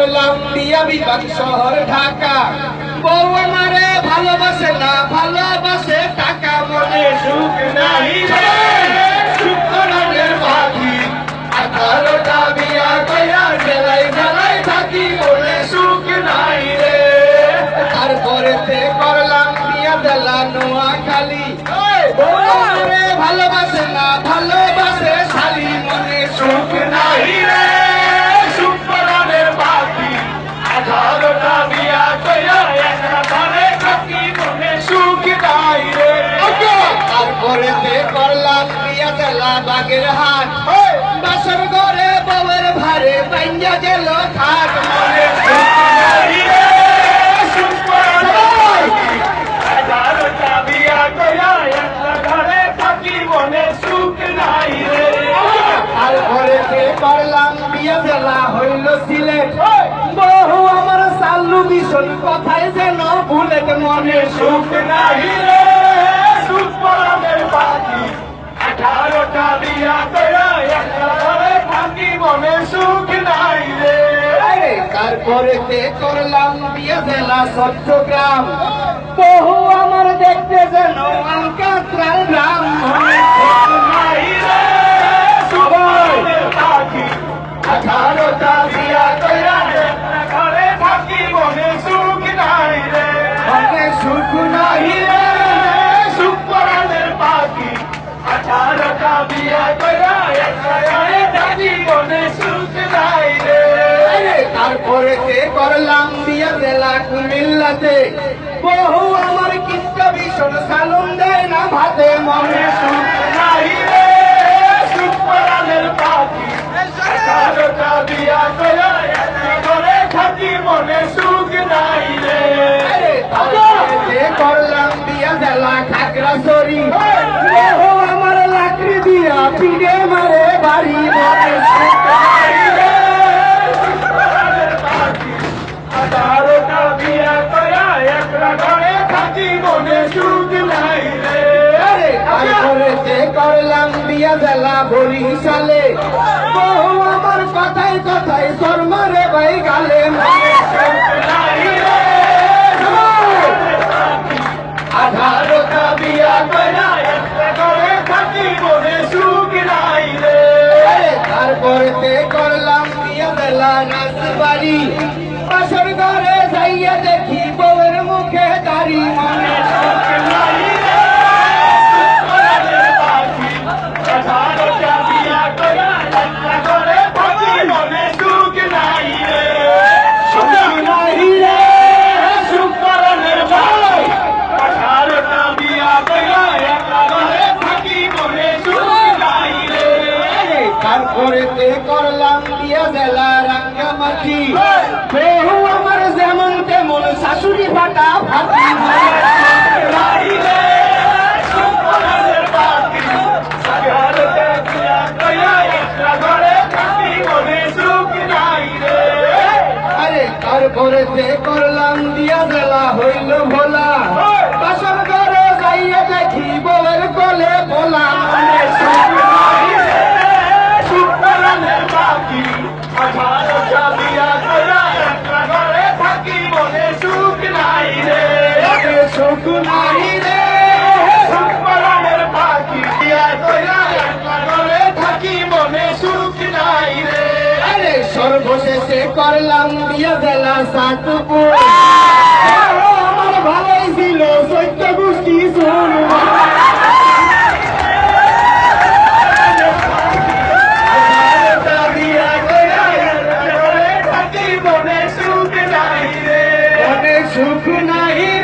করলাম বিয়া বিভাগ শহর ঢাকা। বউ আমারে ভালোবাসে না, ভালোবাসে টাকা, মনে সুখ নাই রে, সুখ করার বাকি। 18টা বিয়া কইরা জেলায় জেলায় থাকি, মনে সুখ নাই রে। তারপরেতে করলাম বিয়া জেলা নোয়াখালী। বউ আমারে ভালোবাসে না, ভালোবাসে শালি, মনে সুখ নাই রে, সুখ করার বাকি। 18টা বিয়া কইরা একটা ঘরে থাকি, মনে সুখ নাই রে। তারপরেতে করলাম বিয়া জেলা বাগেরহাট। বাসর ঘরে বউয়ের ভারে বাইঙ্গা গেল খাট, মনে সুখ নাই রে, সুখ করার বাকি। 18টা বিয়া কইরা একটা ঘরে থাকি, মনে সুখ নাই রে। তারপরেতে করলাম বিয়া জেলা হইল সিলেট। বহু আমার সাল্লু ভীষণ কথায় যেন বুলেট, মনে সুখ নাই রে, সুখ করার বাকি। 18টা বিয়া কইরা একটা ঘরে থাকি, মনে সুখ নাই রে। তারপরেতে করলাম বিয়া জেলা চট্টগ্রাম। বহু আমার দেখতে যেন আলকাতরার গ্রাম, মনে সুখ নাই রে, সুখ করার বাকি। 18টা বিয়া কইরা একটা ঘরে থাকি, মনে সুখ নাই রে, মনে সুখ নাই রে, সুখ করার বাকি। 18টা বিয়া কইরা একটা ঘরে থাকি, মনে সুখ নাই রে। তারপরেতে করলাম বিয়া জেলা কুমিল্লাতে। বহু আমার কিস্তা ভীষণ সালন দেয় না ভাতে, মনে সুখ নাই রে, সুখ করার বাকি। 18টা বিয়া কইরা একটা ঘরে থাকি, মনে সুখ নাই রে। তারপরেতে করলাম বিয়া জেলা খাগড়াছড়ি। বহু আমার লাকড়ি দিয়া পিড়ে মারে বাড়ি, মনে সুখ নাই রে, সুখ করার বাকি। 18টা বিয়া কইরা একটা ঘরে থাকি, মনে সুখ নাই রে। তারপরেতে করলাম বিয়া জেলা বরিশালে। বহু আমার কথায় কথায় তোর মারে ভাই গালে, মনে সুখ নাই রে, 18টা বিয়া কইরা একটা ঘরে থাকি, মনে সুখ নাই রে। তারপরেতে করলাম বিয়া জেলা রাজবাড়ি। বাসর ঘরে যাইয়া দেখি বউয়ের মুখে দাড়ি, মনে সুখ নাই রে, সুখ করার বাকি। 18টা বিয়া কইরা একটা ঘরে থাকি, মনে সুখ নাই রে, সুখ নাই রে, সুখ করার বাকি। 18টা বিয়া কইরা একটা ঘরে থাকি, মনে সুখ নাই রে। তারপরেতে করলাম বিয়া জেলা রাঙ্গামাটি। বহু আমার যেমন তেমন শাশুড়ি ফাটা ফাটি, মনে সুখ নাই রে, সুখ করার বাকি। 18টা বিয়া কইরা একটা ঘরে থাকি, মনে সুখ নাই রে। তারপরেতে করলাম বিয়া জেলা হইল ভোলা। বাসর ঘরে যাইয়া দেখি বউয়ের কোলে ভোলা, মনে সুখ নাই রে, সুখ করার বাকি। 18টা বিয়া কইরা একটা ঘরে থাকি, মনে সুখ নাই রে, মনে সুখ নাই রে, সুখ করার বাকি। বিয়া কইরা একটা ঘরে থাকি, মনে সুখ নাই রে। সর্বশেষে করলাম বিয়া জেলা সাতপুর। আমার ভালোই ছিল 14 গোষ্ঠী শুন, 18টা বিয়া কইরা একটা ঘরে থাকি, মনে সুখ নাই রে, মনে সুখ নাই রে।